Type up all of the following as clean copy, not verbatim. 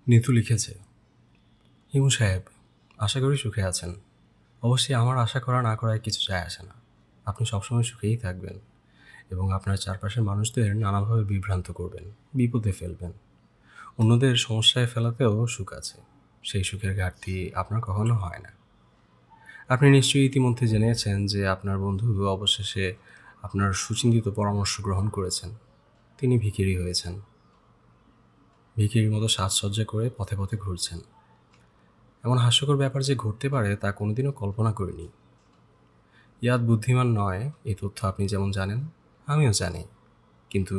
নিতু লিখেছে, হিমু সাহেব, আশা করি সুখে আছেন। অবশ্যই আমার আশা করা না করায় কিছু যায় আসে না। আপনি সবসময় সুখেই থাকবেন এবং আপনার চারপাশের মানুষদের নানাভাবে বিভ্রান্ত করবেন, বিপদে ফেলবেন। অন্যদের সমস্যায় ফেলাতেও সুখ আছে। সেই সুখের ঘাটতি আপনার কখনো হয় না। আপনি নিশ্চয়ই ইতিমধ্যে জেনেছেন যে আপনার বন্ধু অবশেষে আপনার সুচিন্তিত পরামর্শ গ্রহণ করেছেন। তিনি ভিখিরি হয়েছেন। ভিখিরির মতো সাজসজ্জা করে পথে পথে ঘুরছেন। এমন হাস্যকর ব্যাপার যে ঘটতে পারে তা কোনোদিনও কল্পনা করিনি। ইয়াদ বুদ্ধিমান নয়, এই তথ্য আপনি যেমন জানেন, আমিও জানি। কিন্তু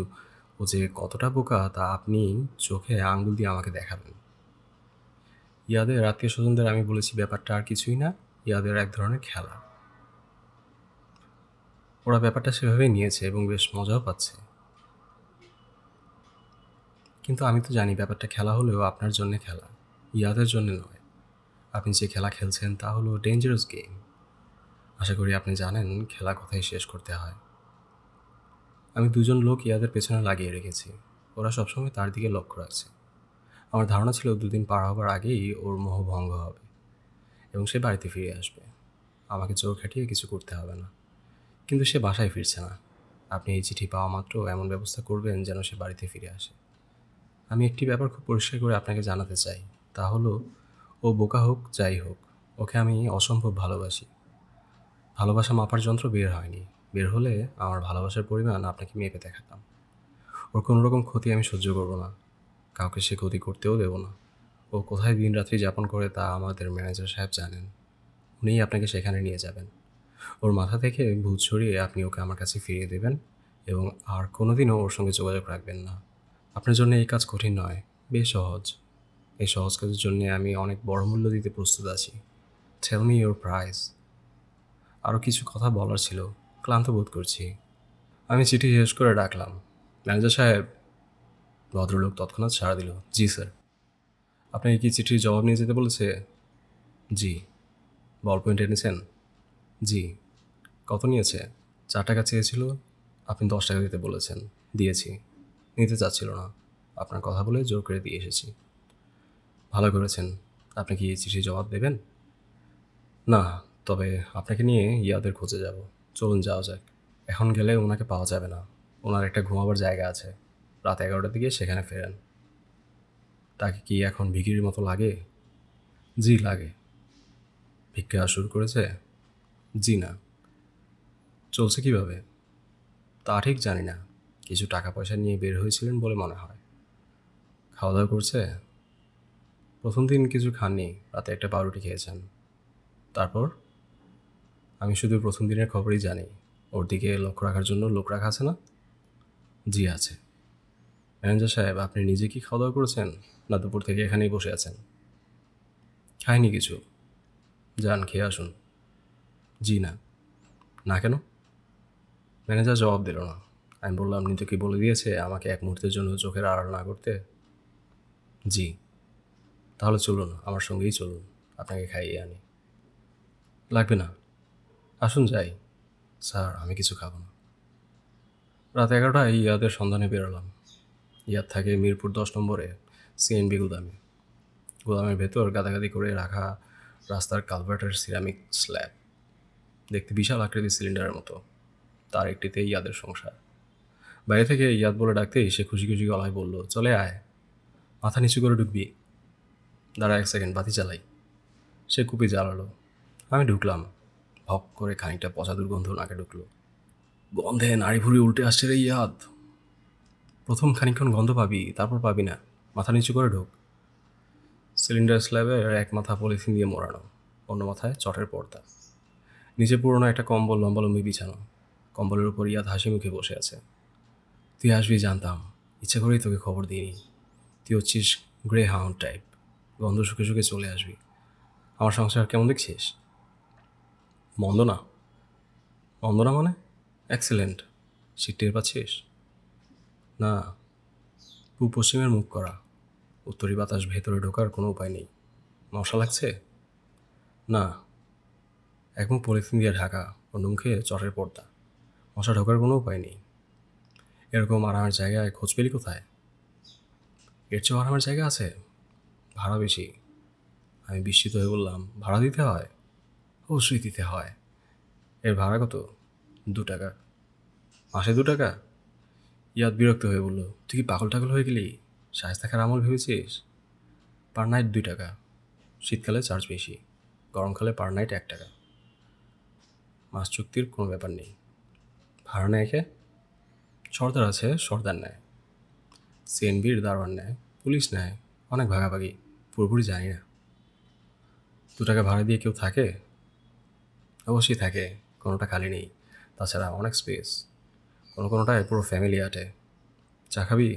ও যে কতটা বোকা তা আপনি চোখে আঙ্গুল দিয়ে আমাকে দেখাবেন। ইয়াদের আত্মীয় স্বজনদের আমি বলেছি ব্যাপারটা আর কিছুই না, ইয়াদের এক ধরনের খেলা। ওরা ব্যাপারটা সেভাবেই নিয়েছে এবং বেশ মজাও পাচ্ছে। কিন্তু আমি তো জানি ব্যাপারটা খেলা হলেও আপনার জন্যে খেলা, ইয়াদের জন্য নয়। আপনি যে খেলা খেলছেন তা হলো ডেঞ্জারাস গেম। আশা করি আপনি জানেন খেলা কোথায় শেষ করতে হয়। আমি দুজন লোক ইয়াদের পেছনে লাগিয়ে রেখেছি। ওরা সবসময় তার দিকে লক্ষ্য রাখছে। আমার ধারণা ছিল দুদিন পার হবার আগেই ওর মোহ ভঙ্গ হবে এবং সে বাড়িতে ফিরে আসবে। আমাকে জোর খাটিয়ে কিছু করতে হবে না। কিন্তু সে বাসায় ফিরছে না। আপনি এই চিঠি পাওয়া মাত্র এমন ব্যবস্থা করবেন যেন সে বাড়িতে ফিরে আসে। আমি একটি ব্যাপার খুব পরিষ্কার করে আপনাকে জানাতে চাই। তা হলো, ও বোকা হোক যাই হোক, ওকে আমি অসম্ভব ভালোবাসি। ভালোবাসা মাপার যন্ত্র বের হয়নি। বের হলে আমার ভালোবাসার পরিমাণ আপনাকে মেপে দেখাতাম। ওর কোনো রকম ক্ষতি আমি সহ্য করব না। কাউকে সে ক্ষতি করতেও দেব না। ও কোথায় দিনরাত্রি যাপন করে তা আমাদের ম্যানেজার সাহেব জানেন। উনিই আপনাকে সেখানে নিয়ে যাবেন। ওর মাথা থেকে ভূত সরিয়ে আপনি ওকে আমার কাছে ফিরিয়ে দেবেন এবং আর কোনোদিনও ওর সঙ্গে যোগাযোগ রাখবেন না। আপনার জন্য এই কাজ কঠিন নয়, বেশ সহজ। এই সহজ কাজের জন্য আমি অনেক বড় মূল্য দিতে প্রস্তুত আছি। Tell me your price. আরও কিছু কথা বলার ছিল, ক্লান্ত বোধ করছি। আমি চিঠি শেষ করে ডাকলাম, ম্যানেজার সাহেব। ভদ্রলোক তৎক্ষণাৎ সাড়া দিল, জি স্যার। আপনাকে কি চিঠির জবাব নিয়ে যেতে বলেছে? জি। বল পয়েন্ট এনেছেন? জি। কত নিয়েছে? 4 টাকা চেয়েছিল, আপনি 10 টাকা দিতে বলেছেন, দিয়েছি। নিতে চাচ্ছিল না, আপনার কথা বলে জোর করে দিয়ে এসেছি। ভালো করেছেন। আপনি কি এই চিঠির জবাব দেবেন? না, তবে আপনাকে নিয়ে ইয়াদের খোঁজে যাব। চলুন যাওয়া যাক। এখন গেলে ওনাকে পাওয়া যাবে না। ওনার একটা ঘুমাবার জায়গা আছে, রাত 11টার দিকে সেখানে ফেরেন। তাকে কি এখন ভিখিরির মতো লাগে? জি লাগে। ভিক্ষা শুরু করেছে? জি না। চলছে কিভাবে? তা ঠিক জানি না। কিছু টাকা পয়সা নিয়ে বের হয়েছিলেন বলে মনে হয়। খাওয়া দাওয়া করছে? প্রথম দিন কিছু খাননি, রাতে একটা পাউরুটি খেয়েছেন। তারপর? আমি শুধু প্রথম দিনের খবরই জানি। ওর দিকে লক্ষ্য রাখার জন্য লোক রাখা আছে না? জি আছে। ম্যানেজার সাহেব, আপনি নিজে কি খাওয়া দাওয়া করেছেন, না দুপুর থেকে এখানেই বসে আছেন? খাইনি কিছু। যান খেয়ে আসুন। জি না। না কেন? ম্যানেজার জবাব দিল না। আমি বললাম, নিতু কি বলে দিয়েছে আমাকে এক মুহূর্তের জন্য চোখের আড়াল না করতে? জি। তাহলে চলুন, আমার সঙ্গেই চলুন, আপনাকে খাইয়ে আনি। লাগবে না, আসুন যাই। স্যার, আমি কিছু খাবো না। রাত 11টায় ইয়াদের সন্ধানে বেরোলাম। ইয়াদ থাকে মিরপুর 10 নম্বরে সিএনবি গুদামে। গুদামের ভেতর গাদাগাদি করে রাখা রাস্তার কালভার্টের সিরামিক স্ল্যাব। দেখতে বিশাল আকৃতির সিলিন্ডারের মতো। তার একটিতে ইয়াদের সংসার। বাইরে থেকে ইয়াদ বলে ডাকতেই সে খুশি খুশি গলায় বলল, চলে আয়। মাথা নিচু করে ঢুকবি? দাঁড়া 1 সেকেন্ড, বাতি চালাই। সে কুপি জ্বালালো। আমি ঢুকলাম। ভক করে খানিকটা পচা দুর্গন্ধ নাকে ঢুকলো। গন্ধে নাড়ি ভুড়ি উল্টে আসছে রে ইয়াদ। প্রথম খানিকক্ষণ গন্ধ পাবি, তারপর পাবি না। মাথা নিচু করে ঢোক। সিলিন্ডার স্ল্যাবের এক মাথা পলিথিন দিয়ে মোড়ানো, অন্য মাথায় চটের পর্দা। নিচে পুরোনো একটা কম্বল লম্বালম্বি বিছানো। কম্বলের উপর ইয়াদ হাসি মুখে বসে আছে। তুই আসবি জানতাম, ইচ্ছা করেই তোকে খবর দিইনি। তুই হচ্ছিস গ্রে হাউন্ড টাইপ, গন্ধ শুকে শুকে চলে আসবি। আমার সংসার কেমন দেখছিস? মন্দ না। মন্দ না মানে? এক্সেলেন্ট। শীত টের পাচ্ছিস? না। পূব পশ্চিমের মুখ করা, উত্তরি বাতাস ভেতরে ঢোকার কোনো উপায় নেই। মশা লাগছে? না। এক মুখ পলিথিন দিয়ে ঢাকা, অন্য মুখে চটের পর্দা। মশা ঢোকার কোনো উপায় নেই। এরকম আরামের জায়গায় খোঁজ পেলি কোথায়? এর চেয়েও আরামের জায়গা আছে? ভাড়া বেশি। আমি বিস্মিত হয়ে বললাম, ভাড়া দিতে হয়? অবশ্যই দিতে হয়। এর ভাড়া কত? 2 টাকা। মাসে 2 টাকা? ইয়াদ বিরক্ত হয়ে বলল, তুই কি পাগল টাগল হয়ে গেলি? শায়েস্তা খার আমল ভেবেছিস? পার নাইট 2 টাকা। শীতকালে চার্জ বেশি, গরমকালে পার নাইট 1 টাকা। মাস চুক্তির কোনো ব্যাপার নেই। ভাড়া নেয় কে? সর্দার আছে, সর্দার নেয়। সিএনবির দারোয়ান নেয়, পুলিশ নেয়, অনেক ভাগাভাগি, পুরোপুরি জানি না। 2 টাকা ভাড়া দিয়ে কেউ থাকে? অবশ্যই থাকে, কোনোটা খালি নেই। তাছাড়া অনেক স্পেস, কোনোটায় পুরো ফ্যামিলি আটে। চা খাবি?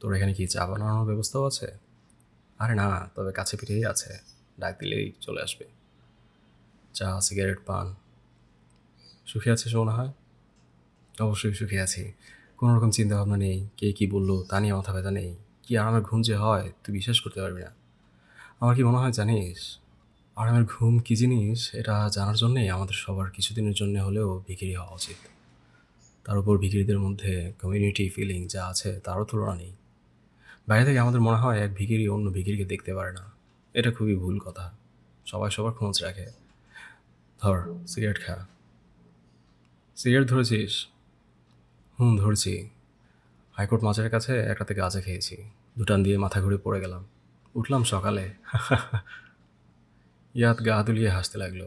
তোর এখানে কি চা বানানোর ব্যবস্থাও আছে? আরে না, তবে কাছে পিঠেই আছে, ডাক দিলেই চলে আসবে। চা, সিগারেট, পান। সুখী আছিস মনে হয়? অবশ্যই সুখী আছি। কোনো রকম চিন্তাভাবনা নেই, কে কী বললো তা নিয়ে মাথা ব্যথা নেই। কি আরামের ঘুম যে হয় তুই বিশ্বাস করতে পারবি না। আমার কি মনে হয় জানিস, আরামের ঘুম কী জিনিস এটা জানার জন্যেই আমাদের সবার কিছুদিনের জন্য হলেও ভিখিরি হওয়া উচিত। তার উপর ভিখিরিদের মধ্যে কমিউনিটি ফিলিং যা আছে তারও তুলনা নেই। বাইরে থেকে আমাদের মনে হয় এক ভিখিরি অন্য ভিখিরিকে দেখতে পারে না। এটা খুবই ভুল কথা। সবাই সবার খোঁজ রাখে। ধর, সিগারেট খা। সিগারেট ধরেছিস? ধরেছি। হাইকোর্ট মাজারের কাছে একটাতে গাঁজা খেয়েছি। দুটান দিয়ে মাথা ঘুরে পড়ে গেলাম। উঠলাম সকালে। ইয়াদ গা দুলিয়ে হাসতে লাগলো।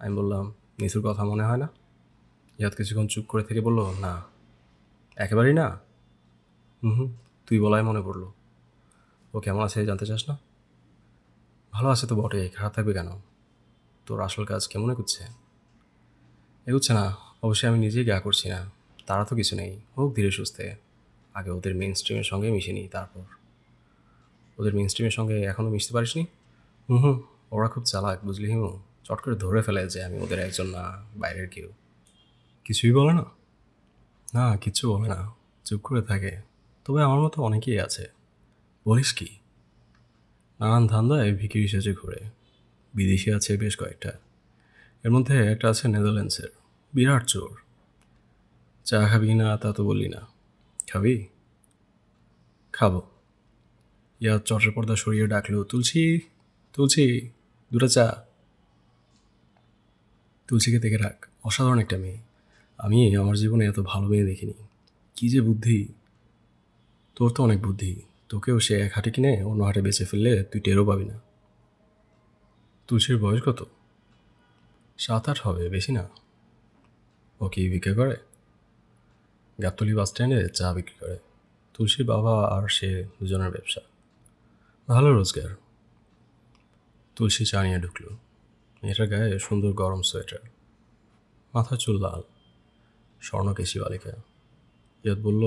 আমি বললাম, নিচুর কথা মনে হয় না? ইয়াদ কিছুক্ষণ চুপ করে থেকে বলল, না। একেবারেই না? হুম, তুই বলাই মনে পড়লো। ও কেমন আছে জানতে চাস না? ভালো আছে তো বটে, খারাপ থাকবে কেন? তোর আসল কাজ কেমন এগুচ্ছে? এগুচ্ছে না, অবশ্যই আমি নিজেই গা করছি না। তারা তো কিছু নেই, হোক ধীরে সুস্থে। আগে ওদের মেন স্ট্রিমের সঙ্গে মিশে নিই, তারপর। ওদের মেন স্ট্রিমের সঙ্গে এখনও মিশতে পারিসনি? হুম, ওরা খুব চালাক বুঝলি হিমু। চট করে ধরে ফেলে যে আমি ওদের একজন না, বাইরের কেউ। কিছুই বলে না? না, কিচ্ছু বলে না, চুপ করে থাকে। তবে আমার মতো অনেকেই আছে। বলিস কি? নানান ধান্দায় ভিখিরি সেজে ঘুরে। বিদেশি আছে বেশ কয়েকটা। এর মধ্যে একটা আছে নেদারল্যান্ডসের, বিরাট চোর। চা খাবি না তা তো বললি না। খাবি? খাবো। ইয়া চটের পর্দা সরিয়ে ডাকলো, তুলসী, তুলসী, 2টা চা। তুলসীকে দেখে রাখ, অসাধারণ একটা মেয়ে। আমি আমার জীবনে এত ভালো মেয়ে দেখিনি। কী যে বুদ্ধি! তোর তো অনেক বুদ্ধি। তোকেও সে এক হাটে কিনে অন্য হাটে বেঁচে ফেললে তুই টেরও পাবি না। তুলসীর বয়স কত? 7-8 হবে, বেশি না। ও কি ভিক্ষা করে? গাবতলী বাস স্ট্যান্ডে চা বিক্রি করে। তুলসীর বাবা আর সে দুজনের ব্যবসা, ভালো রোজগার। তুলসী চা নিয়ে ঢুকলো। মেয়েটার গায়ে সুন্দর গরম সোয়েটার, মাথার চুল লাল, স্বর্ণকেশী বালিকা। ইয়াদ বলল,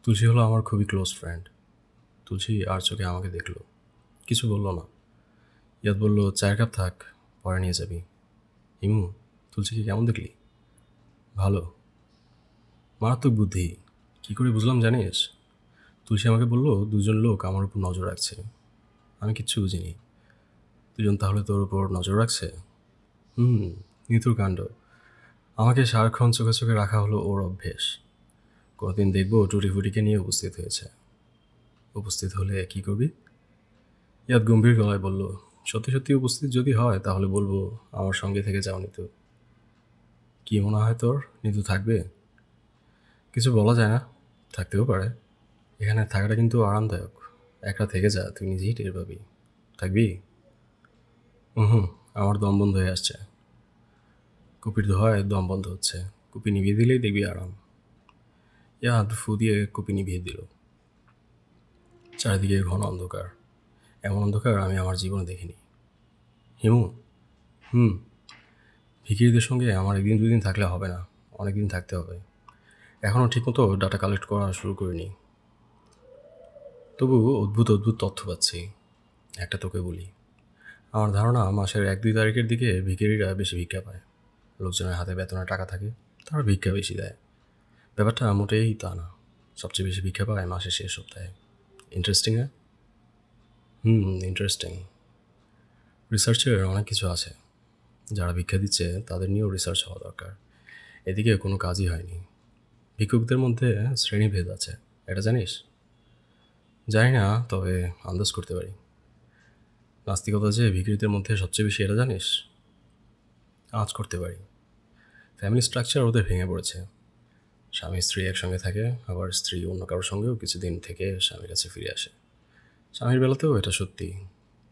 তুলসী হলো আমার খুবই ক্লোজ ফ্রেন্ড। তুলসী আর চোখে আমাকে দেখলো, কিছু বলল না। ইয়াদ বলল, চায়ের কাপ থাক, পরে নিয়ে যাবি। হিমু, তুলসীকে কেমন দেখলি? ভালো, মারাত্মক বুদ্ধি। কী করে বুঝলাম জানিস? তুলসী আমাকে বলল, দুজন লোক আমার উপর নজর রাখছে। আমি কিচ্ছু বুঝিনি। দুজন তাহলে তোর উপর নজর রাখছে? হুম, নিতুর কাণ্ড। আমাকে সারাক্ষণ চোখে চোখে রাখা হলো ওর অভ্যেস। কোনোদিন দেখবো টুটি ফুটিকে নিয়ে উপস্থিত হয়েছে। উপস্থিত হলে কি করবি? ইয়াদ গম্ভীর গলায় বলল, সত্যি সত্যি উপস্থিত যদি হয় তাহলে বলবো আমার সঙ্গে থেকে যাও নিতু। কি মনে হয় তোর, নিতু থাকবে? কিছু বলা যায় না, থাকতেও পারে। এখানে থাকাটা কিন্তু আরামদায়ক। একটা থেকে যা, তুই নিজেই টের পাবি। থাকবি? হুম, আমার দম বন্ধ হয়ে আসছে। কুপির ধোঁয়ায় দম বন্ধ হচ্ছে। কুপি নিভিয়ে দিলেই দেখবি আরাম। ইয়াদ ফু দিয়ে কুপি নিভিয়ে দিল। চারিদিকে ঘন অন্ধকার। এমন অন্ধকার আমি আমার জীবনে দেখিনি। হিমু, হুম, ভিখিরিদের সঙ্গে আমার 1-2 দিন থাকলে হবে না, অনেক দিন থাকতে হবে। এখনও ঠিকমতো ডাটা কালেক্ট করা শুরু করিনি। তবু অদ্ভুত অদ্ভুত তথ্য পাচ্ছি। একটা তোকে বলি, আমার ধারণা মাসের 1-2 তারিখের দিকে ভিখিরিরা বেশি ভিক্ষা পায়। লোকজনের হাতে বেতনের টাকা থাকে, তারা ভিক্ষা বেশি দেয়। ব্যাপারটা মোটেই তা না। সবচেয়ে বেশি ভিক্ষা পায় মাসের শেষ সপ্তাহে। ইন্টারেস্টিং না? ইন্টারেস্টিং। রিসার্চের অনেক কিছু আছে। যারা ভিক্ষা দিচ্ছে তাদের নিয়েও রিসার্চ হওয়া দরকার। এদিকে কোনো কাজই হয়নি। ভিক্ষুকদের মধ্যে শ্রেণীভেদ আছে, এটা জানিস? জানি না, তবে আন্দাজ করতে পারি। নাস্তিকতা যে ভিখিরিদের মধ্যে সবচেয়ে বেশি, এটা জানিস? আজ করতে পারি। ফ্যামিলি স্ট্রাকচার ওদের ভেঙে পড়েছে। স্বামী স্ত্রী একসঙ্গে থাকে, আবার স্ত্রী অন্য কারোর সঙ্গেও কিছুদিন থেকে স্বামীর কাছে ফিরে আসে। স্বামীর বেলাতেও এটা সত্যি।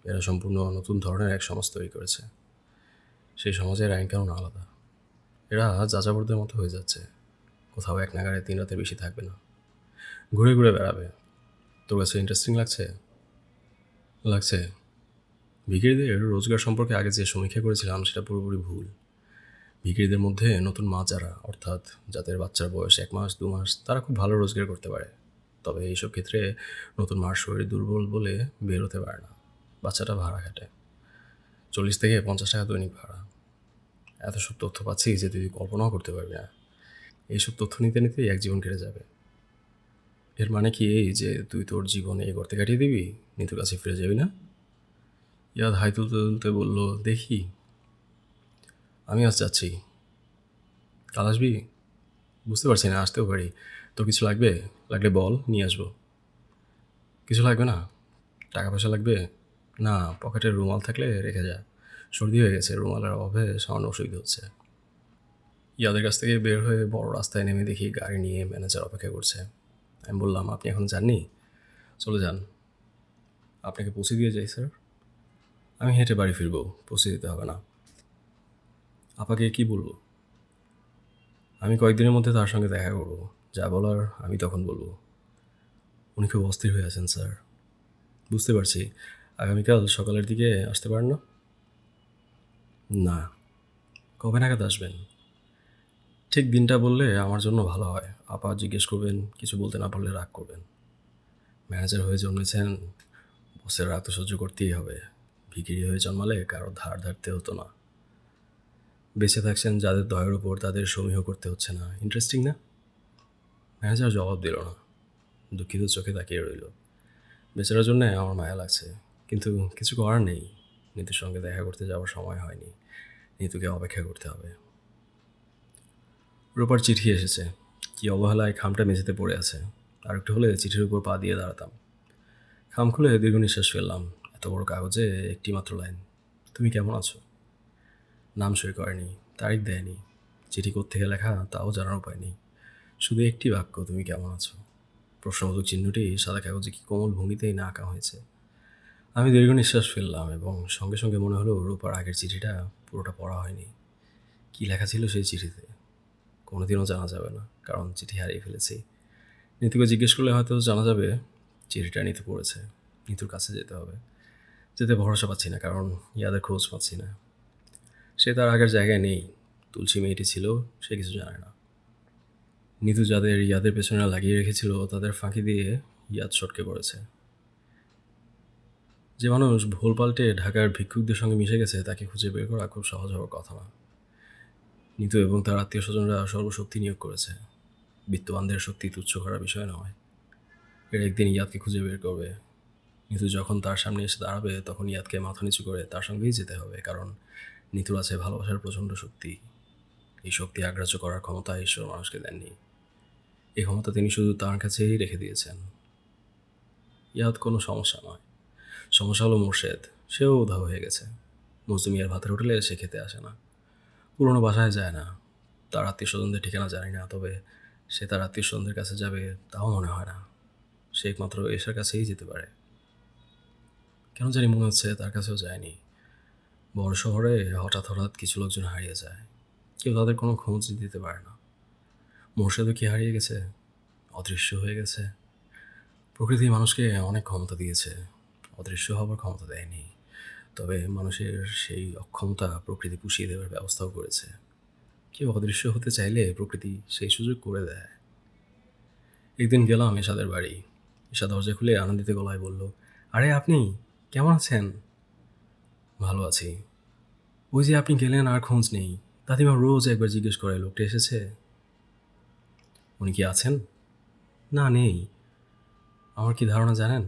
এরা সম্পূর্ণ নতুন ধরনের এক সমাজ তৈরি করেছে। সেই সমাজের আইনকানুন আলাদা। এরা যাযাবরদের মতো হয়ে যাচ্ছে। কোথাও এক নাগাড়ে 3 রাতের বেশি থাকবে না, ঘুরে ঘুরে বেড়াবে। তোর কাছে ইন্টারেস্টিং লাগছে? লাগছে। ভিখিরিদের রোজগার সম্পর্কে আগে যে সমীক্ষা করেছিলাম সেটা পুরোপুরি ভুল। ভিখিরিদের মধ্যে নতুন মা যারা, অর্থাৎ যাদের বাচ্চার বয়স 1 মাস 2 মাস, তারা খুব ভালো রোজগার করতে পারে। তবে এইসব ক্ষেত্রে নতুন মার শরীর দুর্বল বলে বের হতে পারে না। বাচ্চাটা ভাড়া খাটে, 40 থেকে 50 টাকা দৈনিক ভাড়া। এত সব তথ্য পাচ্ছি যে তুই কল্পনাও করতে পারবি না। এইসব তথ্য নিতে নিতেই এক জীবন কেটে যাবে। এর মানে কি এই যে তুই তোর জীবন এই গর্তে কাটিয়ে দিবি, নিতুর কাছে ফিরে যাবি না? ইয়াদ হাই তুলতে তুলতে বলল, দেখি। আমি আজ যাচ্ছি। কাল আসবি? বুঝতে পারছি না, আসতেও পারি। তোর কিছু লাগবে? লাগলে বল, নিয়ে আসবো। কিছু লাগবে না? টাকা পয়সা লাগবে? না, পকেটের রুমাল থাকলে রেখে যা। সর্দি হয়ে গেছে, রুমালের অভাবে সামান্য অসুবিধা হচ্ছে। ইয়াদের কাছ থেকে বের হয়ে বড় রাস্তায় নেমে দেখি গাড়ি নিয়ে ম্যানেজার অপেক্ষা করছে। আমি বললাম, আপনি এখন যাননি? চলে যান। আপনাকে পৌঁছে দিয়ে যাই স্যার। আমি হেঁটে বাড়ি ফিরবো, পৌঁছে দিতে হবে না। আপাকে কি বলবো? আমি কয়েকদিনের মধ্যে তার সঙ্গে দেখা করবো। যা বলার আমি তখন বলবো। উনি খুব অস্থির হয়ে আছেন স্যার। বুঝতে পারছি। আগামীকাল সকালের দিকে আসতে পারেন না? না। কবে নাগাদ আসবেন? ঠিক দিনটা বললে আমার জন্য ভালো হয়। আপা জিজ্ঞেস করবেন, কিছু বলতে না পারলে রাগ করবেন। ম্যানেজার হয়ে জন্মেছেন, বসের রাগ তো সহ্য করতেই হবে। ভিখিরি হয়ে জন্মালে কারো ধার ধারতে হতো না। বেঁচে থাকছেন যাদের দয়ের ওপর, তাদের সমীহ করতে হচ্ছে না। ইন্টারেস্টিং না? ম্যানেজার জবাব দিল না, দুঃখিত চোখে তাকিয়ে রইল। বেচারার জন্য আমার মায়া লাগছে, কিন্তু কিছু করার নেই। নিতুর সঙ্গে দেখা করতে যাওয়ার সময় হয়নি। নিতুকে অপেক্ষা করতে হবে। রূপার চিঠি এসেছে। কি অবহেলায় খামটা মেঝেতে পড়ে আছে। আর একটু হলে চিঠির উপর পা দিয়ে দাঁড়াতাম। খাম খুলে দীর্ঘ নিঃশ্বাস ফেললাম। এত বড় কাগজে একটি মাত্র লাইন, তুমি কেমন আছো। নাম সই করেনি, তারিখ দেয়নি, চিঠি কোত্থেকে লেখা তাও জানার উপায় নেই। শুধু একটি বাক্য, তুমি কেমন আছো। প্রশ্নবোধক চিহ্নটি সাদা কাগজে কি কোমল ভঙ্গিতেই না আঁকা হয়েছে। আমি দীর্ঘ নিঃশ্বাস ফেললাম এবং সঙ্গে সঙ্গে মনে হলো রূপার আগের চিঠিটা পুরোটা পড়া হয়নি। কী লেখা ছিল সেই চিঠিতে কোনোদিনও জানা যাবে না, কারণ চিঠি হারিয়ে ফেলেছি। নিতুকে জিজ্ঞেস করলে হয়তো জানা যাবে। চিঠিটা নিতু পড়েছে। নিতুর কাছে যেতে হবে। যেতে ভরসা পাচ্ছি না, কারণ ইয়াদের খোঁজ পাচ্ছি না। সে তার আগের জায়গায় নেই। তুলসী মেয়েটি ছিল, সে কিছু জানে না। নিতু যাদের ইয়াদের পেছনে লাগিয়ে রেখেছিল তাদের ফাঁকি দিয়ে ইয়াদ সটকে পড়েছে। যে মানুষ ভোল পাল্টে ঢাকার ভিক্ষুকদের সঙ্গে মিশে গেছে তাকে খুঁজে বের করা খুব সহজ হওয়ার কথা না। নিতু এবং তার আত্মীয় স্বজনরা সর্বশক্তি নিয়োগ করেছে। বিত্তবানদের শক্তি তুচ্ছ করার বিষয় নয়। এর একদিন ইয়াদকে খুঁজে বের করবে। নিতু যখন তার সামনে এসে দাঁড়াবে তখন ইয়াদকে মাথা নিচু করে তার সঙ্গেই যেতে হবে, কারণ নিতুর আছে ভালোবাসার প্রচণ্ড শক্তি। এই শক্তি আগ্রাহ্য করার ক্ষমতা ঈশ্বর মানুষকে দেননি। এই ক্ষমতা তিনি শুধু তার কাছেই রেখে দিয়েছেন। ইয়াদ কোনো সমস্যা নয়। সমস্যা হলো মোর্শেদ। সেও উধাও হয়ে গেছে। মজদুমিয়ার ভাতের হোটেলে সে খেতে আসে না, পুরনো বাসায় যায় না। তার আত্মীয় স্বজনদের ঠিকানা জানি না, তবে সে তার আত্মীয় স্বজনদের কাছে যাবে তাও মনে হয় না। সে একমাত্র এশার কাছেই যেতে পারে। কেন জানি মনে হচ্ছে তার কাছেও যায়নি। বড় শহরে হঠাৎ হঠাৎ কিছু লোকজন হারিয়ে যায়, কেউ তাদের কোনো খোঁজ দিতে পারে না। মোর্শেদও কি হারিয়ে গেছে, অদৃশ্য হয়ে গেছে? প্রকৃতি মানুষকে অনেক ক্ষমতা দিয়েছে, অদৃশ্য হবার ক্ষমতা দেয়নি। তবে মানুষের সেই অক্ষমতা প্রকৃতি পুষিয়ে দেওয়ার ব্যবস্থাও করেছে। কেউ অদৃশ্য হতে চাইলে প্রকৃতি সেই সুযোগ করে দেয়। একদিন গেলাম এশাদের বাড়ি। এশা দরজা খুলে আনন্দিত গলায় বলল, আরে আপনি কেমন আছেন? ভালো আছি। ওই যে আপনি গেলেন আর খোঁজ নেই। দাদিমা রোজ একবার জিজ্ঞেস করে লোকটা এসেছে। উনি কি আছেন? না, নেই। আমার কি ধারণা জানেন?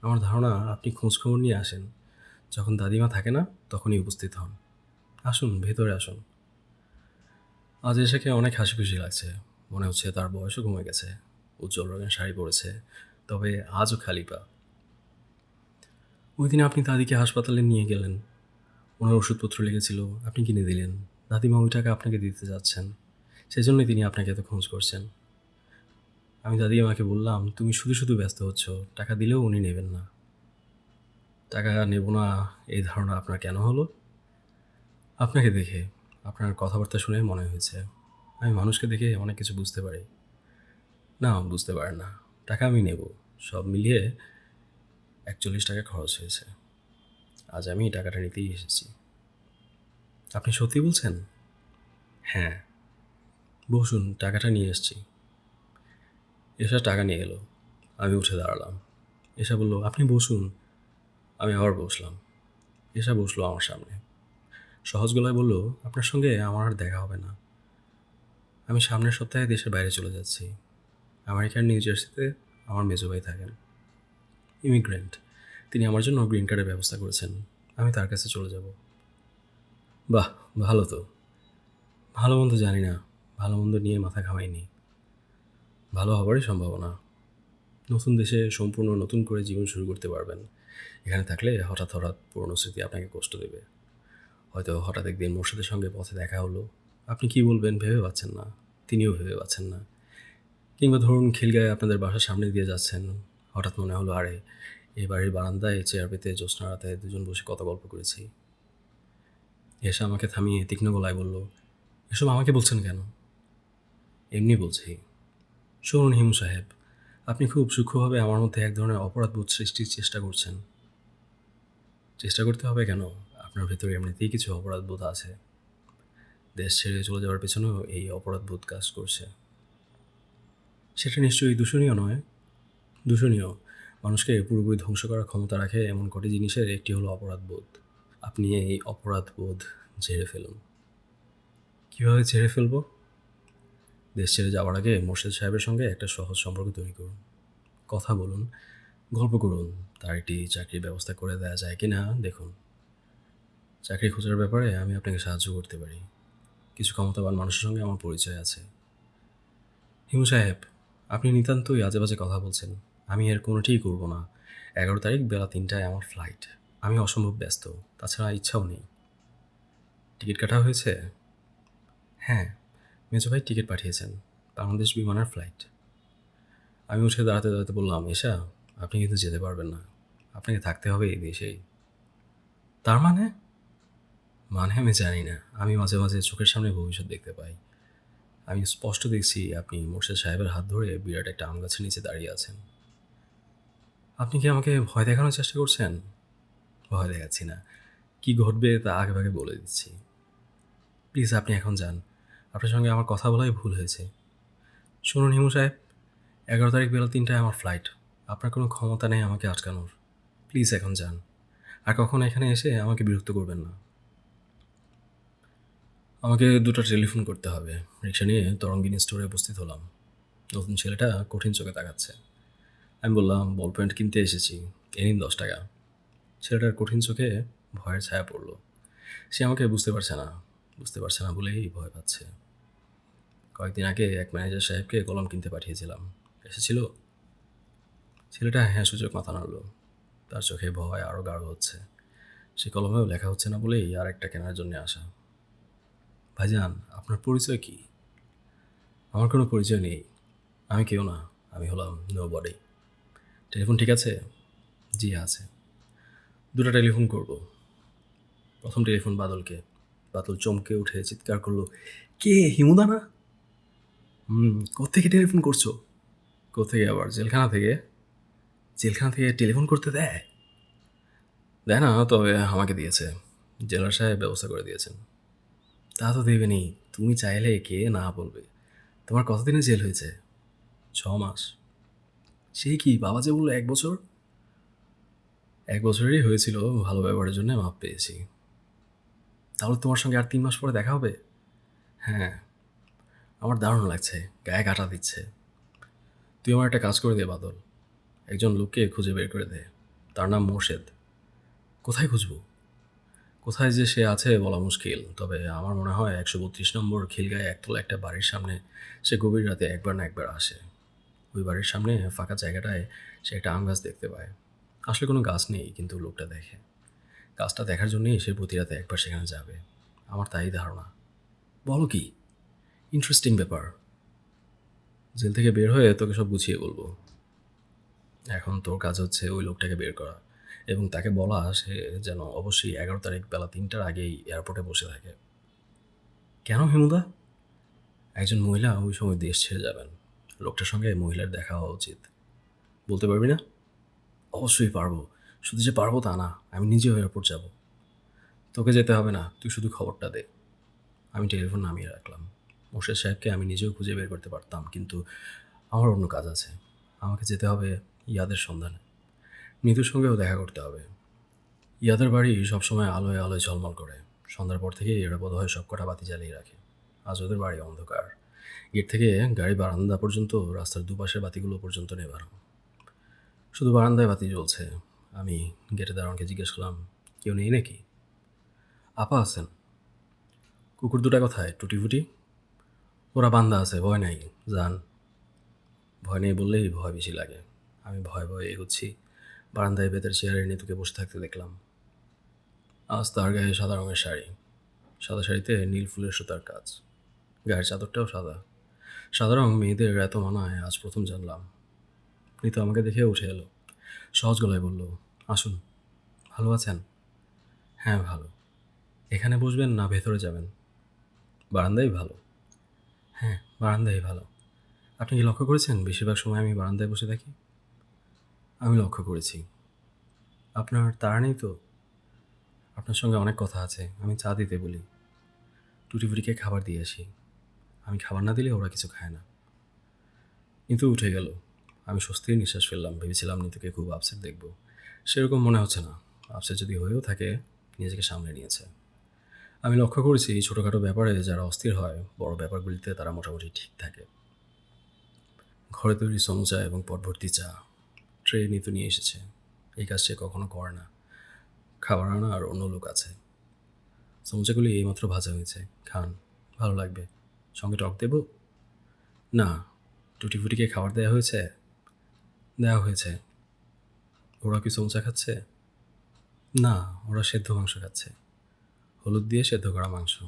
আমার ধারণা আপনি খোঁজখবর নিয়ে আসেন। যখন দাদিমা থাকে না তখনই উপস্থিত হন। আসুন, ভেতরে আসুন। আজ এসেকে অনেক হাসি খুশি লাগছে। মনে হচ্ছে তার বয়সও কমে গেছে। উজ্জ্বল রঙের শাড়ি পরেছে, তবে আজও খালি পা। ওই দিন আপনি দাদিকে হাসপাতালে নিয়ে গেলেন। ওনার ওষুধপত্র লেগেছিল, আপনি কিনে দিলেন। দাদিমা ওই টাকা আপনাকে দিতে যাচ্ছেন। সেজন্যই তিনি আপনাকে এত খোঁজ করছেন। আমি দাদিমাকে বললাম, "তুমি শুধু, শুধু ব্যস্ত হচ্ছ। টাকা দিলেও উনি নেবেন না।" টাকা নেব না এই ধারণা আপনার কেন হলো? আপনাকে দেখে, আপনার কথাবার্তা শুনে মনে হয়েছে। আমি মানুষকে দেখে অনেক কিছু বুঝতে পারি। না, বুঝতে পারেন না। টাকা আমি নেব। সব মিলিয়ে ৳৪১ খরচ হয়েছে। আজ আমি টাকাটা নিতেই এসেছি। আপনি সত্যি বলছেন? হ্যাঁ। বসুন, টাকাটা নিয়ে এসছি। এসা টাকা নিয়ে এলো। আমি উঠে দাঁড়ালাম। এসা বলল, "আপনি বসুন।" আমি আবার বসলাম। এসা বসলো আমার সামনে। সহজ গলায় বলল, "আপনার সঙ্গে আমার আর দেখা হবে না। আমি সামনের সপ্তাহে দেশের বাইরে চলে যাচ্ছি। আমেরিকার নিউ জার্সিতে আমার মেজো ভাই থাকেন। ইমিগ্রেন্ট। তিনি আমার জন্য গ্রিন কার্ডের ব্যবস্থা করেছেন। আমি তার কাছে চলে যাব।" বাহ! ভালো তো। ভালো-মন্দ জানি না। ভালো-মন্দ নিয়ে মাথা ঘামাইনি। ভালো হবারই সম্ভাবনা। নতুন দেশে সম্পূর্ণ নতুন করে জীবন শুরু করতে পারবেন। এখানে থাকলে হঠাৎ, হঠাৎ পুরনো স্মৃতি আপনাকে কষ্ট দেবে। হয়তো হঠাৎ একদিন মোর্শেদের সঙ্গে পথে দেখা হলো। আপনি কী বলবেন ভেবে পাচ্ছেন না। তিনিও ভেবে পাচ্ছেন না। কিংবা ধরুন খিলগাঁয়ে আপনাদের বাসার সামনে দিয়ে যাচ্ছেন। হঠাৎ মনে হলো, আরে এই বাড়ির বারান্দায় চেয়ার পেতে জ্যোৎস্না রাতে দুজন বসে কত গল্প করেছি। এসে আমাকে থামিয়ে তীক্ষ্ণ গলায় বলল, "এসব আমাকে বলছেন কেন?" "এমনি বলছি। শুনুন হিমু সাহেব, আপনি খুব সূক্ষ্মভাবে আমার মধ্যে এক ধরনের অপরাধবোধ সৃষ্টির চেষ্টা করছেন।" চেষ্টা করতে হবে কেন? আপনার ভেতরে এমনিতেই কিছু অপরাধবোধ আছে। দেশ ছেড়ে চলে যাওয়ার পেছনেও এই অপরাধবোধ কাজ করছে। সেটা নিশ্চয়ই দূষণীয় নয়। দূষণীয়। মানুষকে পুরোপুরি ধ্বংস করার ক্ষমতা রাখে এমন কটি জিনিসের একটি হলো অপরাধবোধ। আপনি এই অপরাধবোধ ঝেড়ে ফেলুন। কীভাবে ঝেড়ে ফেলব? দেশ ছেড়ে যাওয়ার আগে মোর্শেদ সাহেবের সঙ্গে একটা সহজ সম্পর্ক তৈরি করুন। কথা বলুন, গল্প করুন, তার একটি চাকরির ব্যবস্থা করে দেওয়া যায় কি না দেখুন। চাকরি খোঁজার ব্যাপারে আমি আপনাকে সাহায্য করতে পারি। কিছু ক্ষমতাবান মানুষের সঙ্গে আমার পরিচয় আছে। হিমু সাহেব, আপনি নিতান্তই আজেবাজে কথা বলছেন। আমি এর কোনোটিই করব না। ১১ তারিখ বেলা ৩টায় আমার ফ্লাইট। আমি অসম্ভব ব্যস্ত। তাছাড়া ইচ্ছাও নেই। টিকিট কাটা হয়েছে? হ্যাঁ, মেজো ভাই টিকিট পাঠিয়েছেন। বাংলাদেশ বিমানের ফ্লাইট। আমি উঠে দাঁড়াতে দাঁড়াতে বললাম, "এশা, আপনি কিন্তু যেতে পারবেন না। আপনাকে থাকতে হবে এই দেশেই।" তার মানে? মানে আমি জানি না। আমি মাঝে, মাঝে চোখের সামনে ভবিষ্যৎ দেখতে পাই। আমি স্পষ্ট দেখছি আপনি মোর্শেদ সাহেবের হাত ধরে বিরাট একটা আম গাছের নিচে দাঁড়িয়ে আছেন। আপনি কি আমাকে ভয় দেখানোর চেষ্টা করছেন? ভয় দেখাচ্ছি না। কি ঘটবে তা আগেভাগে বলে দিচ্ছি। প্লিজ আপনি এখন যান। আপনার সঙ্গে আমার কথা বলাই ভুল হয়েছে। শুনুন হিমু সাহেব, ১১ তারিখ বেলা ৩টায় আমার ফ্লাইট। আপনার কোনো ক্ষমতা নেই আমাকে আটকানোর। প্লিজ এখন যান। আর কখনো এখানে এসে আমাকে বিরক্ত করবেন না। আমাকে ২টা টেলিফোন করতে হবে। রিকশা নিয়ে তরঙ্গিনী স্টোরে উপস্থিত হলাম। নতুন ছেলেটা কঠিন চোখে তাকাচ্ছে। আমি বললাম, "বল পয়েন্ট কিনতে এসেছি। এ নিন ৳১০।" ছেলেটার কঠিন চোখে ভয়ের ছায়া পড়ল। সে আমাকে বুঝতে পারছে না বলেই ভয় পাচ্ছে। কয়েকদিন আগে এক ম্যানেজার সাহেবকে কলম কিনতে পাঠিয়েছিলাম। এসেছিল? ছেলেটা হ্যাঁ সূচক মাথা নাড়ল। তার চোখে ভয় আরও গাঢ় হচ্ছে। সে কলমেও লেখা হচ্ছে না বলেই আর একটা কেনার জন্য আসা। "ভাইজান, আপনার পরিচয় কি?" "আমার কোনো পরিচয় নেই। আমি কেউ না। আমি হলাম নোবডি। টেলিফোন ঠিক আছে?" "জি আছে।" ২টা টেলিফোন করব। প্রথম টেলিফোন বাদলকে। বাদল চমকে উঠে চিৎকার করলো, "কে, হিমুদা না?" "কোত্থেকে টেলিফোন করছো?" "কোত্থেকে আবার? জেলখানা থেকে?" "জেলখানা থেকে টেলিফোন করতে দেয়?" "দেয় না, তবে আমাকে দিয়েছে। জেলার সাহেব ব্যবস্থা করে দিয়েছেন।" "তা তো দেবেনই। তুমি চাইলে কে না বলবে। তোমার কতদিনে জেল হয়েছে?" ৬ মাস। সেই কি, বাবা যে বলল ১ বছর? ১ বছরেরই হয়েছিল, ভালো ব্যবহারের জন্য মাপ পেয়েছি। তাহলে তোমার সঙ্গে আর ৩ মাস পরে দেখা হবে? হ্যাঁ। আমার দারুণ লাগছে, গায়ে কাঁটা দিচ্ছে। তুই আমার একটা কাজ করে দে বাদল। একজন লোককে খুঁজে বের করে দে। তার নাম মোর্শেদ। কোথায় খুঁজব? কোথায় যে সে আছে বলা মুশকিল। তবে আমার মনে হয় ১৩২ নম্বর খিলগাঁয়ে একতলা একটা বাড়ির সামনে সে গভীর রাতে একবার না একবার আসে। ওই বাড়ির সামনে ফাঁকা জায়গাটায় সে একটা আম গাছ দেখতে পায়। আসলে কোনো গাছ নেই, কিন্তু লোকটা দেখে। গাছটা দেখার জন্যই সে প্রতি রাতে একবার সেখানে যাবে। আমার তাই ধারণা। বলো কি? ইন্টারেস্টিং ব্যাপার। জেল থেকে বের হয়ে তোকে সব গুছিয়ে বলবো। এখন তোর কাজ হচ্ছে ওই লোকটাকে বের করা এবং তাকে বলা সে যেন অবশ্যই 11 তারিখ বেলা 3টার আগেই এয়ারপোর্টে বসে থাকে। কেন হিমুদা? একজন মহিলা ওই সময় দেশ ছেড়ে যাবেন। লোকটার সঙ্গে মহিলার দেখা হওয়া উচিত। বলতে পারবি না? অবশ্যই পারবো। শুধু যে পারবো তা না, আমি নিজেও এয়ারপোর্ট যাব। তোকে যেতে হবে না, তুই শুধু খবরটা দে। আমি টেলিফোন নামিয়ে রাখলাম। মোর্শেদ সাহেবকে আমি নিজেও খুঁজে বের করতে পারতাম, কিন্তু আমার অন্য কাজ আছে। আমাকে যেতে হবে ইয়াদের সন্ধানে। নিতুর সঙ্গেও দেখা করতে হবে। ইয়াদের বাড়ি সবসময় আলোয় আলোয় ঝলমল করে। সন্ধ্যার পর থেকেই এরা বোধহয় সবকটা বাতি জ্বালিয়ে রাখে। আজ ওদের বাড়ি অন্ধকার। গেট থেকে গাড়ি বারান্দা পর্যন্ত, রাস্তার দুপাশের বাতিগুলো পর্যন্ত নেভানো। শুধু বারান্দায় বাতি জ্বলছে। আমি গেটে দারোয়ানকে জিজ্ঞেস করলাম, কেউ নেই নাকি? আপা আছেন। কুকুর দুটা কোথায়? টুটিফুটি? ওরা বান্ধা আছে, ভয় নাই, যান। ভয় নেই বললেই ভয় বেশি লাগে। আমি ভয়ে ভয়ে এগোচ্ছি। বারান্দায় বেতের চেয়ারে নিতুকে বসে থাকতে দেখলাম। আজ তার গায়ে সাদা রঙের শাড়ি। সাদা শাড়িতে নীল ফুলের সুতার কাজ। গায়ের চাদরটাও সাদা। সাদা রং মেয়েদের এত মানায় আজ প্রথম জানলাম। নিতু আমাকে দেখে উঠে এলো। সহজ গলায় বলল, আসুন। ভালো আছেন? হ্যাঁ, ভালো। এখানে বসবেন না ভেতরে যাবেন? বারান্দাই ভালো। হ্যাঁ, বারান্দাই ভালো। আপনি কি লক্ষ্য করেছেন বেশিরভাগ সময় আমি বারান্দায় বসে থাকি? আমি লক্ষ্য করেছি। আপনার তাড়া নেই তো? আপনার সঙ্গে অনেক কথা আছে, আমি চা দিতে বলি। টুটিফুটিকে খাবার দিয়ে আসি। আমি খাবার না দিলে ওরা কিছু খায় না। নিতু উঠে গেল। আমি স্বস্তির নিঃশ্বাস ফেললাম। ভেবেছিলাম নিতুকে খুব আপসেট দেখব। সেরকম মনে হচ্ছে না। আপসেট যদি হয়েও থাকে, নিজেকে সামলে নিয়েছে। আমি লক্ষ্য করেছি ছোটোখাটো ব্যাপারে যারা অস্থির হয়, বড় ব্যাপারগুলিতে তারা মোটামুটি ঠিক থাকে। ঘরে তৈরি সমোচা এবং পটভর্তি চা। ট্রে নিতু নিয়ে এসেছে। এই কাজ সে কখনো করে না। খাবার আনা আর অন্য লোক আছে। সমোচাগুলি এইমাত্র ভাজা হয়েছে, খান, ভালো লাগবে। সঙ্গে টক দেব? না। টুটিফুটিকে খাবার দেওয়া হয়েছে? দেওয়া হয়েছে। ওরা কি সমোচা খাচ্ছে? না, ওরা সেদ্ধ মাংস খাচ্ছে। হলুদ দিয়ে সেদ্ধ করা মাংস।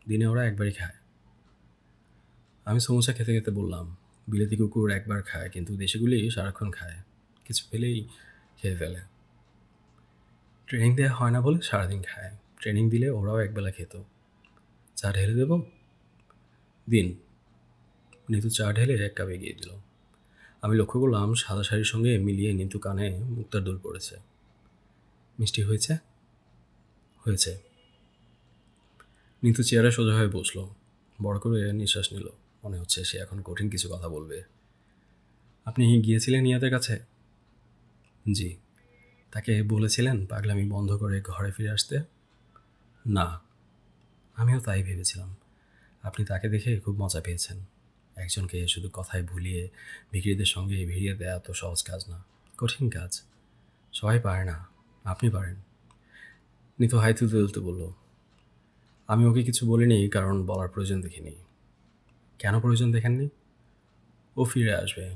দিনে ওরা একবারই খায়। আমি সমোসা খেতে খেতে বললাম, বিলেতি কুকুর একবার খায়, কিন্তু দেশিগুলি সারাক্ষণ খায়। কিছু পেলেই খেয়ে ফেলে। ট্রেনিং দেওয়া হয় না বলে সারাদিন খায়। ট্রেনিং দিলে ওরাও একবেলা খেত। চা ঢেলে দেব? দিন। নিতু চা ঢেলে এক কাপ এগিয়ে দিল। আমি লক্ষ্য করলাম সাদা শাড়ির সঙ্গে মিলিয়ে নিতু কানে মুক্তার দুল পড়েছে। মিষ্টি হয়েছে? হয়েছে। নিতু চেয়ারে সোজা হয়ে বসলো। বড় করে নিঃশ্বাস নিল। মনে হচ্ছে সে এখন কঠিন কিছু কথা বলবে। আপনি গিয়েছিলেন ইয়াদের কাছে? জি। তাকে বলেছিলেন পাগলামি বন্ধ করে ঘরে ফিরে আসতে? না। আমিও তাই ভেবেছিলাম। আপনি তাকে দেখে খুব মজা পেয়েছেন। একজনকে শুধু কথায় ভুলিয়ে ভিখিরিদের সঙ্গে ভিড়িয়ে দেয়া তো সহজ কাজ না, কঠিন কাজ। সবাই পারে না, আপনি পারেন। নিতু হাই তুলতে তুলতে বলল, আমি ওকে কিছু বলিনি কারণ বলার প্রয়োজন দেখিনি। কেন প্রয়োজন দেখেননি? ও ফিরে আসবে।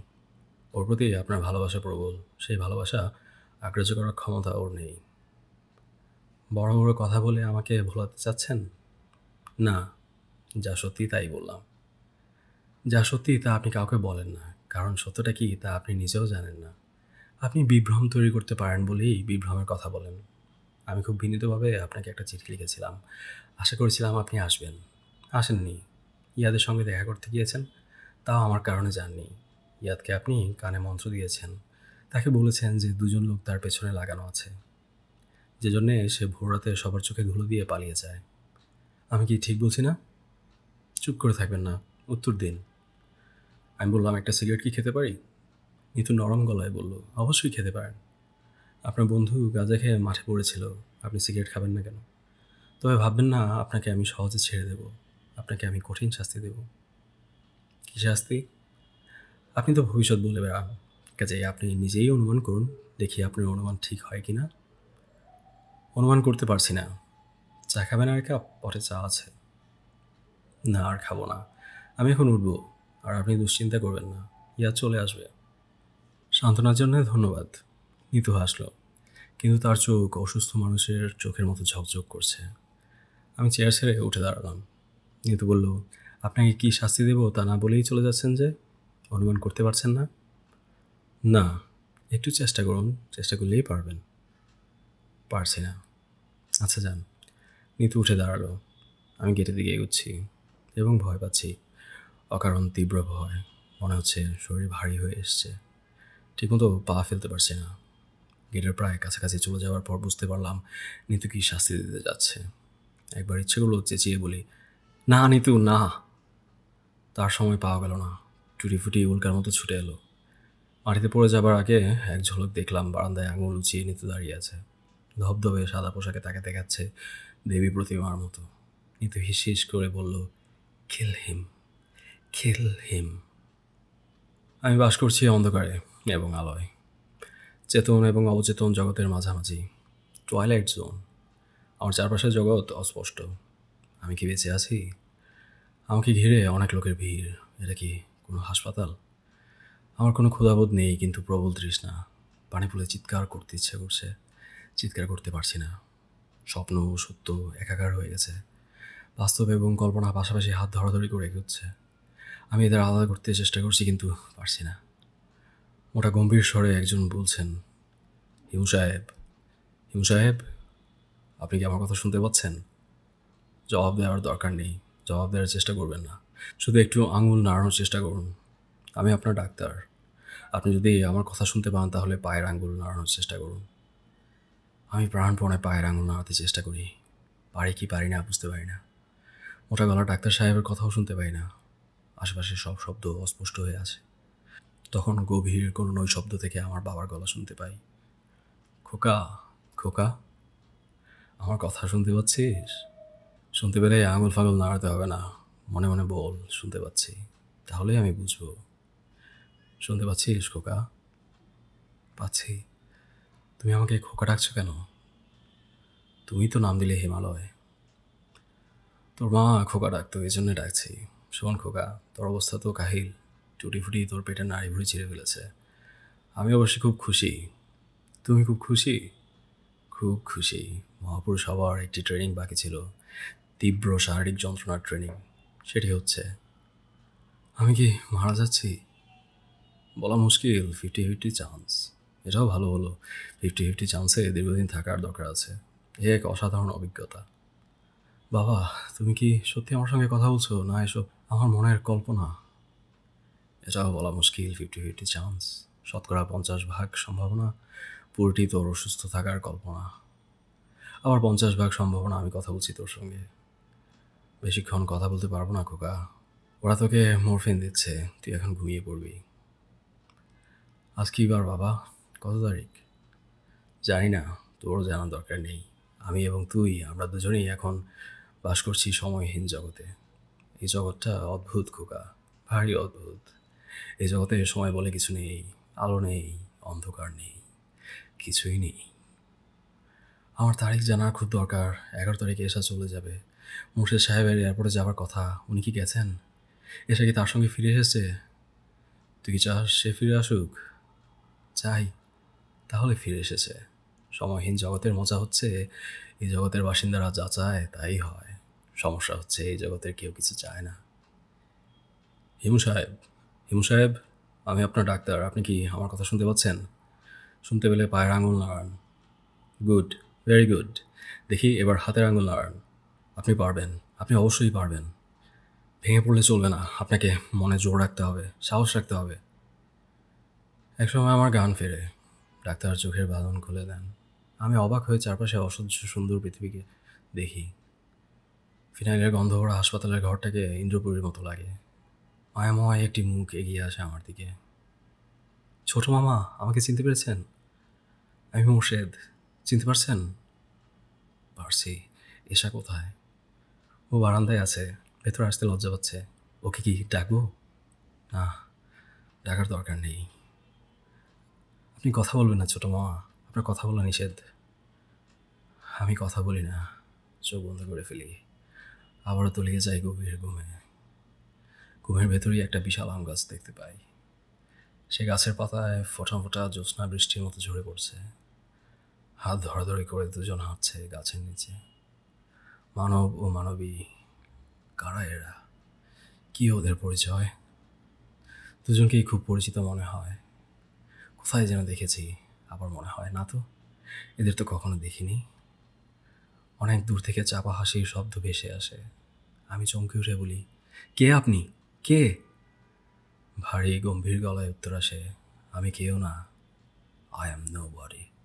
ওর প্রতি আপনার ভালোবাসা প্রবল। সেই ভালোবাসা আগ্রাহ্য করার ক্ষমতা ওর নেই। বড় বড় কথা বলে আমাকে ভোলাতে চাচ্ছেন? না, যা সত্যি তাই বললাম। যা সত্যি তা আপনি কাউকে বলেন না, কারণ সত্যটা কি তা আপনি নিজেও জানেন না। আপনি বিভ্রম তৈরি করতে পারেন বলেই বিভ্রমের কথা বলেন। আমি খুব বিনীতভাবে আপনাকে একটা চিঠি লিখেছিলাম। আশা করেছিলাম আপনি আসবেন। আসেননি। ইয়াদের সঙ্গে দেখা করতে গিয়েছেন, তাও আমার কারণে যাননি। ইয়াদকে আপনি কানে মন্ত্র দিয়েছেন। তাকে বলেছেন যে দুজন লোক তার পেছনে লাগানো আছে, যে জন্যে সে ভোররাতে সবার চোখে ধুলো দিয়ে পালিয়ে যায়। আমি কি ঠিক বলছি না? চুপ করে থাকবেন না, উত্তর দিন। আমি বললাম, একটা সিগারেট কি খেতে পারি? নিতু নরম গলায় বলল, অবশ্যই খেতে পারেন। আপনার বন্ধু গাঁজা খেয়ে মাঠে পড়েছিল, আপনি সিগারেট খাবেন না কেন? তবে ভাববেন না আপনাকে আমি সহজে ছেড়ে দেব। আপনাকে আমি কঠিন শাস্তি দেব। কী শাস্তি? আপনি তো ভবিষ্যৎ বলে বেড়ান, কাজেই আপনি নিজেই অনুমান করুন, দেখি আপনার অনুমান ঠিক হয় কি না। অনুমান করতে পারছি না। চা খাবেন আর কাপ? পরে চা আছে। না, আর খাবো না। আমি এখন উঠবো। আর আপনি দুশ্চিন্তা করবেন না, ইয়া চলে আসবে। সান্ত্বনার জন্য ধন্যবাদ। নিতু হাসলো। কিন্তু তার চোখ অসুস্থ মানুষের চোখের মতো ঝকঝক করছে। আমি চেয়ার ছেড়ে উঠে দাঁড়ালাম। নিতু বলল, আপনাকে কি শাস্তি দেব তা না বলেই চলে যাচ্ছেন যে? অনুমান করতে পারছেন না? না, একটু চেষ্টা করুন, চেষ্টা করলেই পারবেন। পারছি না। আচ্ছা যান। নিতু উঠে দাঁড়ালো। আমি গেটের দিকে এগোচ্ছি এবং ভয় পাচ্ছি। অকারণ তীব্র ভয়। মনে হচ্ছে শরীর ভারী হয়ে এসছে। ঠিকমতো পা ফেলতে পারছি না। গেটের প্রায় কাছাকাছি চলে যাওয়ার পর বুঝতে পারলাম নিতু কি শাস্তি দিতে যাচ্ছে। একবার ইচ্ছে করলো চেঁচিয়ে বলি, না নিতু না। তার সময় পাওয়া গেল না। টুটি ফুটি উল্কার মতো ছুটে এলো। মাটিতে পড়ে যাবার আগে এক ঝলক দেখলাম বারান্দায় আঙুল উঁচিয়ে নিতু দাঁড়িয়ে আছে। ধবধবে সাদা পোশাকে তাকে দেখাচ্ছে দেবী প্রতিমার মতো। নিতু হিস হিস করে বলল, কিল হিম, কিল হিম। আমি বাস করছি অন্ধকারে এবং আলোয়, চেতন এবং অবচেতন জগতের মাঝামাঝি, টয়লাইট জোন। আমার চারপাশের জগৎ অস্পষ্ট। আমি কি বেঁচে আছি? আমাকে ঘিরে অনেক লোকের ভিড়। এটা কি কোনো হাসপাতাল? আমার কোনো ক্ষুধাবোধ নেই, কিন্তু প্রবল তৃষ্ণা। পানি পুলে চিৎকার করতে ইচ্ছে করছে, চিৎকার করতে পারছি না। স্বপ্ন সত্য একাকার হয়ে গেছে। বাস্তব এবং কল্পনা পাশাপাশি হাত ধরাধরি করে এগোচ্ছে। আমি এদের আলাদা করতে চেষ্টা করছি, কিন্তু পারছি না। মোটা গম্ভীর স্বরে একজন বলছেন, হিমু সাহেব, হিমু সাহেব, আপনি কি আমার কথা শুনতে পাচ্ছেন? জবাব দেওয়ার দরকার নেই, জবাব দেওয়ার চেষ্টা করবেন না। শুধু একটু আঙুল নাড়ানোর চেষ্টা করুন। আমি আপনার ডাক্তার। আপনি যদি আমার কথা শুনতে পান তাহলে পায়ের আঙুল নাড়ানোর চেষ্টা করুন। আমি প্রাণপণে পায়ের আঙুল নাড়াতে চেষ্টা করি। পারি কি পারি না বুঝতে পারি না। মোটা গলা ডাক্তার সাহেবের কথাও শুনতে পাই না। আশেপাশে সব শব্দ অস্পষ্ট হয়ে আছে। তখন গভীর কোনো নৈশব্দ থেকে আমার বাবার গলা শুনতে পাই। খোকা, খোকা, আমার কথা শুনতে পাচ্ছিস? শুনতে পেলে আঙুল ফাঙুল নাড়াতে হবে না। মনে মনে বল, শুনতে পাচ্ছি। তাহলেই আমি বুঝবো। শুনতে পাচ্ছিস খোকা? পাচ্ছি। তুমি আমাকে খোকা ডাকছো কেন? তুমি তো নাম দিলে হিমালয়। তোর মা খোকা ডাকতো, এই জন্যে ডাকছি। শোন খোকা, তোর অবস্থা তো কাহিল। টুটি ফুটি তোর পেটের নাড়ি ভুড়ি ছিঁড়ে ফেলেছে। আমি অবশ্যই খুব খুশি। তুমি খুব খুশি? খুব খুশি। মহাপুরুষ হওয়ার একটি ট্রেনিং বাকি ছিল, তীব্র শারীরিক যন্ত্রণার ট্রেনিং। সেটি হচ্ছে। আমি কি মারা যাচ্ছি? বলা মুশকিল। 50-50 চান্স। এটাও ভালো হলো। 50-50 চান্সে দীর্ঘদিন থাকার দরকার আছে। এ এক অসাধারণ অভিজ্ঞতা। বাবা, তুমি কি সত্যি আমার সঙ্গে কথা বলছো, না এসব আমার মনের কল্পনা? এটাও বলা মুশকিল। 50-50 চান্স। শতকরা 50 ভাগ সম্ভাবনা পুরোটি তোর অসুস্থ থাকার কল্পনা। আবার 50 ভাগ সম্ভাবনা আমি কথা বলছি তোর সঙ্গে। বেশিক্ষণ কথা বলতে পারবো না খোকা। ওরা তোকে মরফিন দিচ্ছে, তুই এখন ঘুমিয়ে পড়বি। আজ কি বার বাবা? কত তারিখ? জানি না, তোরও জানার দরকার নেই। আমি এবং তুই, আমরা দুজনেই এখন বাস করছি সময়হীন জগতে। এই জগৎটা অদ্ভুত খোকা, ভারী অদ্ভুত। এই জগতে সময় বলে কিছু নেই। আলো নেই, অন্ধকার নেই, কিছুই নেই। আমার তারিখ জানার খুব দরকার। 11 তারিখে এসা চলে যাবে। মুর্শিদ সাহেবের এয়ারপোর্টে যাওয়ার কথা। উনি কি গেছেন? এসে কি তার সঙ্গে ফিরে এসেছে? তুই কি চাস সে ফিরে আসুক? চাই। তাহলে ফিরে এসেছে। সময়হীন জগতের মজা হচ্ছে এই জগতের বাসিন্দারা যা চায় তাই হয়। সমস্যা হচ্ছে এই জগতের কেউ কিছু চায় না। হিমু সাহেব, হিমু সাহেব, আমি আপনার ডাক্তার। আপনি কি আমার কথা শুনতে পাচ্ছেন? শুনতে পেলে পায়ের আঙুল নাড়ান। Good, very good. দেখি এবার হাতের আঙুল নাড়ান। আপনি পারবেন, আপনি অবশ্যই পারবেন। ভেঙে পড়লে চলবে না। আপনাকে মনে জোর রাখতে হবে, সাহস রাখতে হবে। একসময় আমার গান ফেরে। ডাক্তার চোখের বাঁধন খুলে দেন। আমি অবাক হয়ে চারপাশে অসহ্য সুন্দর পৃথিবীকে দেখি। ফিনাইলের গন্ধ ভরা হাসপাতালের ঘরটাকে ইন্দ্রপুরীর মতো লাগে। মায়াময় একটি মুখ এগিয়ে আসে আমার দিকে। ছোট মামা, আমাকে চিনতে পেরেছেন? আমি মোর্শেদ। চিনতে পারছেন? পারছি। এশা কোথায়? ও বারান্দায় আছে। ভেতরে আসতে লজ্জা পাচ্ছে। ওকে কি ডাকবো? না, ডাকার দরকার নেই। আপনি কথা বলবেন না ছোট মামা। আপনার কথা বলা নিষেধ। আমি কথা বলি না। চোখ বন্ধ করে ফেলি। আবারও তলিয়ে যাই গভীর ঘুমে। ঘুমের ভেতরেই একটা বিশাল আম গাছ দেখতে পাই। সে গাছের পাতায় ফোঁটা ফোঁটা জ্যোৎস্না বৃষ্টির মতো ঝরে পড়ছে। হাত ধরাধরি করে দুজন হাঁটছে গাছের নিচে। মানব ও মানবী, কারা এরা? কি ওদের পরিচয়? দুজনকেই খুব পরিচিত মনে হয়। কোথায় যেন দেখেছি, আবার মনে হয় না তো, এদের তো কখনো দেখিনি। অনেক দূর থেকে চাপা হাসির শব্দ ভেসে আসে। আমি চমকে উঠে বলি, কে আপনি? কে? ভারী গম্ভীর গলায় উত্তর আসে, আমি কেউ না, আই অ্যাম নো বডি।